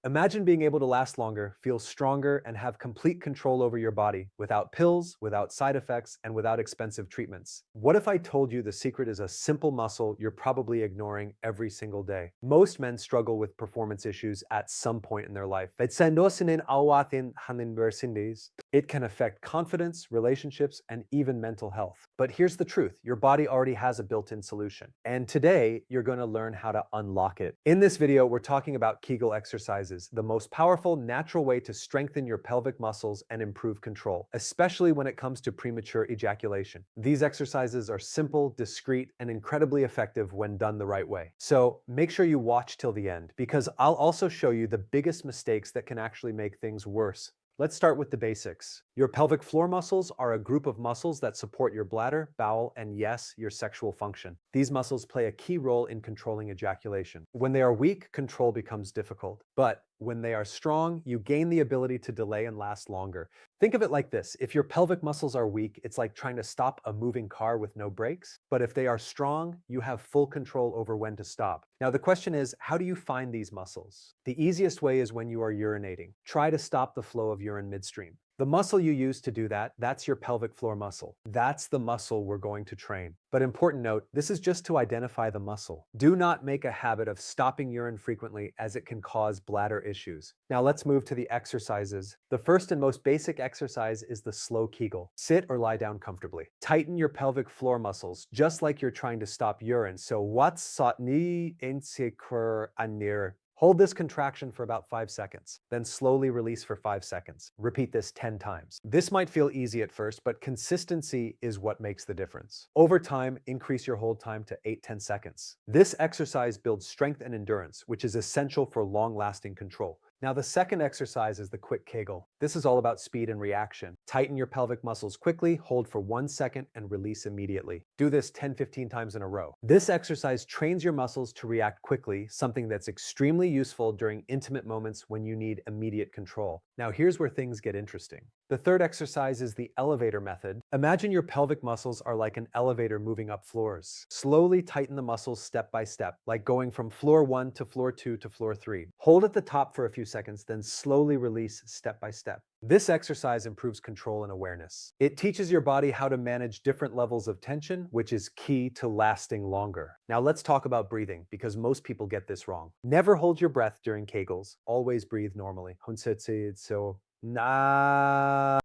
Imagine being able to last longer, feel stronger, and have complete control over your body without pills, without side effects, and without expensive treatments. What if I told you the secret is a simple muscle you're probably ignoring every single day? Most men struggle with performance issues at some point in their life. It can affect confidence, relationships, and even mental health. But here's the truth, your body already has a built-in solution. And today, you're going to learn how to unlock it. In this video, we're talking about Kegel exercises, the most powerful, natural way to strengthen your pelvic muscles and improve control, especially when it comes to premature ejaculation. These exercises are simple, discreet, and incredibly effective when done the right way. So make sure you watch till the end, because I'll also show you the biggest mistakes that can actually make things worse. Let's start with the basics. Your pelvic floor muscles are a group of muscles that support your bladder, bowel, and yes, your sexual function. These muscles play a key role in controlling ejaculation. When they are weak, control becomes difficult. But when they are strong, you gain the ability to delay and last longer. Think of it like this. If your pelvic muscles are weak, it's like trying to stop a moving car with no brakes. But if they are strong, you have full control over when to stop. Now, the question is, how do you find these muscles? The easiest way is when you are urinating. Try to stop the flow of urine midstream. The muscle you use to do that, that's your pelvic floor muscle. That's the muscle we're going to train. But important note, this is just to identify the muscle. Do not make a habit of stopping urine frequently, as it can cause bladder issues. Now let's move to the exercises. The first and most basic exercise is the slow Kegel. Sit or lie down comfortably. Tighten your pelvic floor muscles, just like you're trying to stop urine. So what's sotni insekur anir. Hold this contraction for about 5 seconds, then slowly release for 5 seconds. Repeat this 10 times. This might feel easy at first, but consistency is what makes the difference. Over time, increase your hold time to 8-10 seconds. This exercise builds strength and endurance, which is essential for long-lasting control. Now, the second exercise is the quick Kegel. This is all about speed and reaction. Tighten your pelvic muscles quickly, hold for 1 second, and release immediately. Do this 10-15 times in a row. This exercise trains your muscles to react quickly, something that's extremely useful during intimate moments when you need immediate control. Now, here's where things get interesting. The third exercise is the elevator method. Imagine your pelvic muscles are like an elevator moving up floors. Slowly tighten the muscles step by step, like going from floor 1 to floor 2 to floor 3. Hold at the top for a few seconds, then slowly release step by step. This exercise improves control and awareness. It teaches your body how to manage different levels of tension, which is key to lasting longer. Now let's talk about breathing, because most people get this wrong. Never hold your breath during Kegels. Always breathe normally.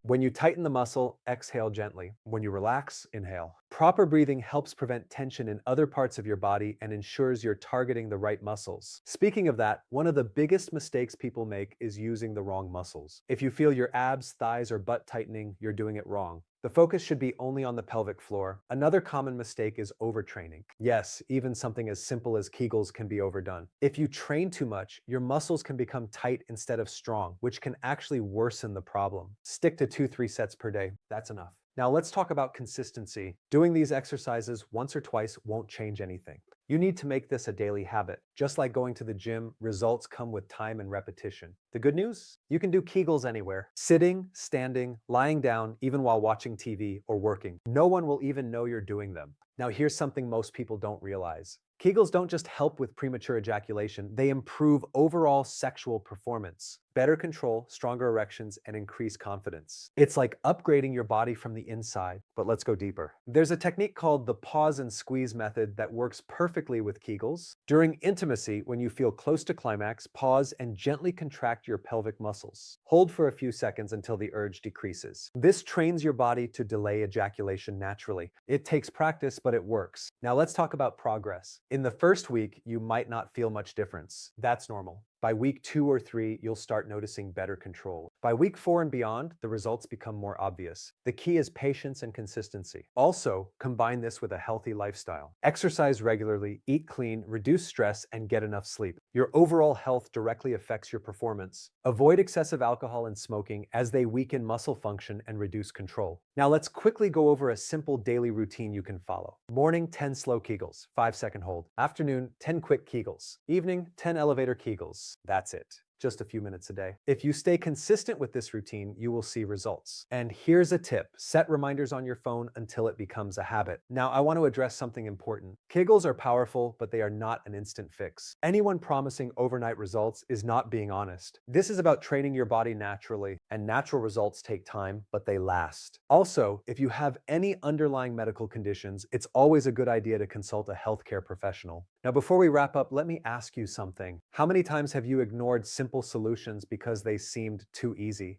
When you tighten the muscle, exhale gently. When you relax, inhale. Proper breathing helps prevent tension in other parts of your body and ensures you're targeting the right muscles. Speaking of that, one of the biggest mistakes people make is using the wrong muscles. If you feel your abs, thighs, or butt tightening, you're doing it wrong. The focus should be only on the pelvic floor. Another common mistake is overtraining. Yes, even something as simple as Kegels can be overdone. If you train too much, your muscles can become tight instead of strong, which can actually worsen the problem. Stick to 2-3 sets per day. That's enough. Now let's talk about consistency. Doing these exercises once or twice won't change anything. You need to make this a daily habit. Just like going to the gym, results come with time and repetition. The good news? You can do Kegels anywhere. Sitting, standing, lying down, even while watching TV or working. No one will even know you're doing them. Now here's something most people don't realize. Kegels don't just help with premature ejaculation, they improve overall sexual performance. Better control, stronger erections, and increased confidence. It's like upgrading your body from the inside, but let's go deeper. There's a technique called the pause and squeeze method that works perfectly with Kegels. During intimacy, when you feel close to climax, pause and gently contract your pelvic muscles. Hold for a few seconds until the urge decreases. This trains your body to delay ejaculation naturally. It takes practice, but it works. Now let's talk about progress. In the first week, you might not feel much difference. That's normal. By week 2 or 3, you'll start noticing better control. By week 4 and beyond, the results become more obvious. The key is patience and consistency. Also, combine this with a healthy lifestyle. Exercise regularly, eat clean, reduce stress, and get enough sleep. Your overall health directly affects your performance. Avoid excessive alcohol and smoking, as they weaken muscle function and reduce control. Now let's quickly go over a simple daily routine you can follow. Morning, 10 slow Kegels, 5-second hold. Afternoon, 10 quick Kegels. Evening, 10 elevator Kegels. That's it. just a few minutes a day. If you stay consistent with this routine, you will see results. And here's a tip: set reminders on your phone until it becomes a habit. Now, I want to address something important. Kegels are powerful, but they are not an instant fix. Anyone promising overnight results is not being honest. This is about training your body naturally, and natural results take time, but they last. Also, if you have any underlying medical conditions, it's always a good idea to consult a healthcare professional. Now, before we wrap up, let me ask you something. How many times have you ignored simple solutions because they seemed too easy?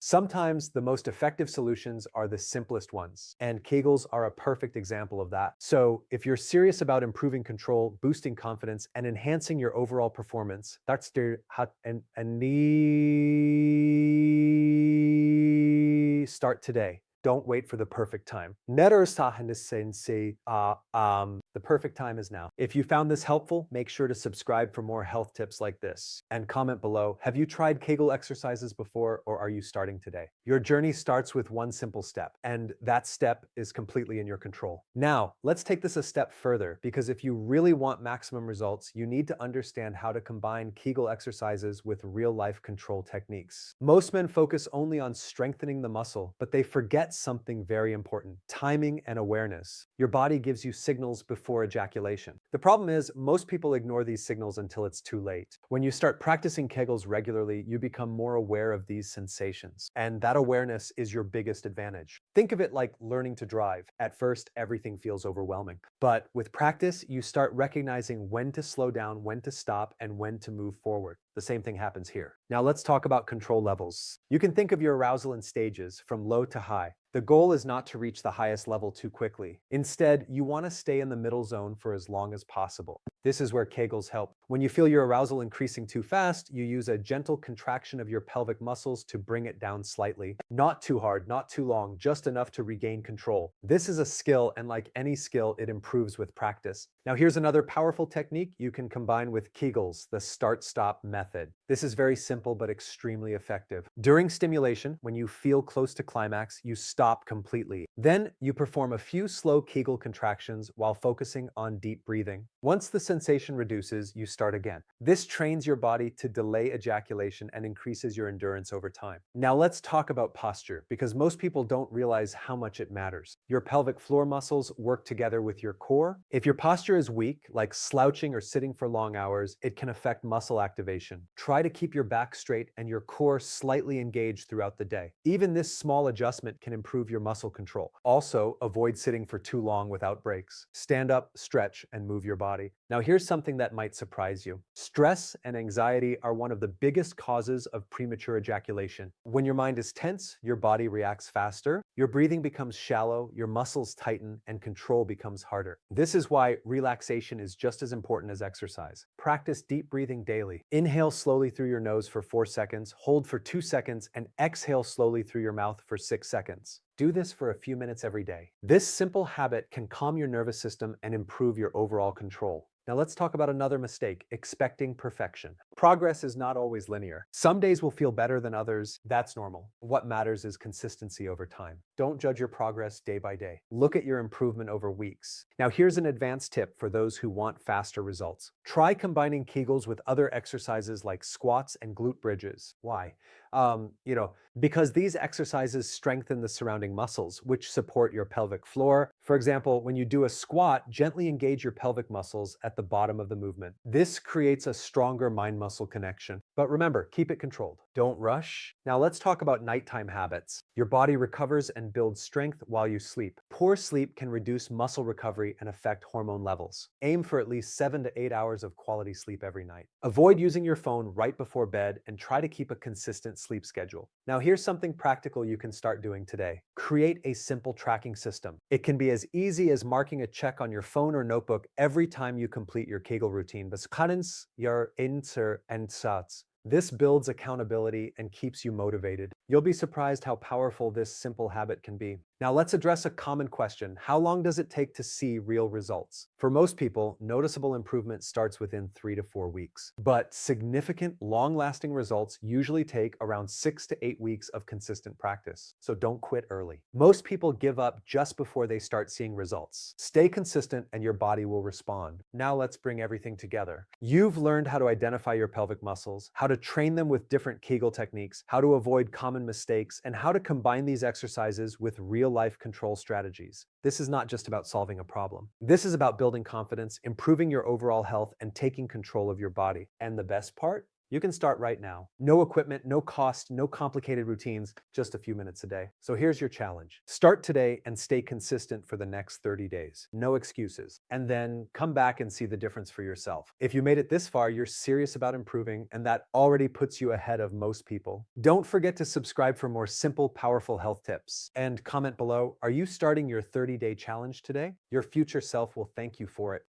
Sometimes the most effective solutions are the simplest ones, and Kegels are a perfect example of that. So, if you're serious about improving control, boosting confidence, and enhancing your overall performance, that's the start today. Don't wait for the perfect time. The perfect time is now. If you found this helpful, make sure to subscribe for more health tips like this. And comment below, have you tried Kegel exercises before, or are you starting today? Your journey starts with one simple step, and that step is completely in your control. Now, let's take this a step further, because if you really want maximum results, you need to understand how to combine Kegel exercises with real-life control techniques. Most men focus only on strengthening the muscle, but they forget something very important: timing and awareness. Your body gives you signals before ejaculation. The problem is, most people ignore these signals until it's too late. When you start practicing Kegels regularly, you become more aware of these sensations, and that awareness is your biggest advantage. Think of it like learning to drive. At first, everything feels overwhelming, but with practice, you start recognizing when to slow down, when to stop, and when to move forward. The same thing happens here. Now let's talk about control levels. You can think of your arousal in stages, from low to high. The goal is not to reach the highest level too quickly. Instead, you want to stay in the middle zone for as long as possible. This is where Kegels help. When you feel your arousal increasing too fast, you use a gentle contraction of your pelvic muscles to bring it down slightly. Not too hard, not too long, just enough to regain control. This is a skill, and like any skill, it improves with practice. Now here's another powerful technique you can combine with Kegels, the start-stop method. This is very simple but extremely effective. During stimulation, when you feel close to climax, you stop completely. Then you perform a few slow Kegel contractions while focusing on deep breathing. Once the sensation reduces, you start again. This trains your body to delay ejaculation and increases your endurance over time. Now let's talk about posture, because most people don't realize how much it matters. Your pelvic floor muscles work together with your core. If your posture is weak, like slouching or sitting for long hours, it can affect muscle activation. Try to keep your back straight and your core slightly engaged throughout the day. Even this small adjustment can improve your muscle control. Also, avoid sitting for too long without breaks. Stand up, stretch, and move your body. Now here's something that might surprise you. Stress and anxiety are one of the biggest causes of premature ejaculation. When your mind is tense, your body reacts faster, your breathing becomes shallow, your muscles tighten, and control becomes harder. This is why relaxation is just as important as exercise. Practice deep breathing daily. Inhale slowly through your nose for 4 seconds, hold for 2 seconds, and exhale slowly through your mouth for 6 seconds. Do this for a few minutes every day. This simple habit can calm your nervous system and improve your overall control. Now let's talk about another mistake: expecting perfection. Progress is not always linear. Some days will feel better than others. That's normal. What matters is consistency over time. Don't judge your progress day by day. Look at your improvement over weeks. Now here's an advanced tip for those who want faster results. Try combining Kegels with other exercises like squats and glute bridges. Why? Because these exercises strengthen the surrounding muscles, which support your pelvic floor. For example, when you do a squat, gently engage your pelvic muscles at the bottom of the movement. This creates a stronger mind-muscle connection. But remember, keep it controlled. Don't rush. Now let's talk about nighttime habits. Your body recovers and builds strength while you sleep. Poor sleep can reduce muscle recovery and affect hormone levels. Aim for at least 7 to 8 hours of quality sleep every night. Avoid using your phone right before bed and try to keep a consistent sleep schedule. Now here's something practical you can start doing today. Create a simple tracking system. It can be as easy as marking a check on your phone or notebook every time you complete your Kegel routine. This builds accountability and keeps you motivated. You'll be surprised how powerful this simple habit can be. Now let's address a common question. How long does it take to see real results? For most people, noticeable improvement starts within 3 to 4 weeks. But significant, long-lasting results usually take around 6 to 8 weeks of consistent practice. So don't quit early. Most people give up just before they start seeing results. Stay consistent and your body will respond. Now let's bring everything together. You've learned how to identify your pelvic muscles, how to train them with different Kegel techniques, how to avoid common mistakes, and how to combine these exercises with real-life control strategies. This is not just about solving a problem. This is about building confidence, improving your overall health, and taking control of your body. And the best part? You can start right now. No equipment, no cost, no complicated routines, just a few minutes a day. So here's your challenge. Start today and stay consistent for the next 30 days. No excuses. And then come back and see the difference for yourself. If you made it this far, you're serious about improving, and that already puts you ahead of most people. Don't forget to subscribe for more simple, powerful health tips. And comment below, are you starting your 30-day challenge today? Your future self will thank you for it.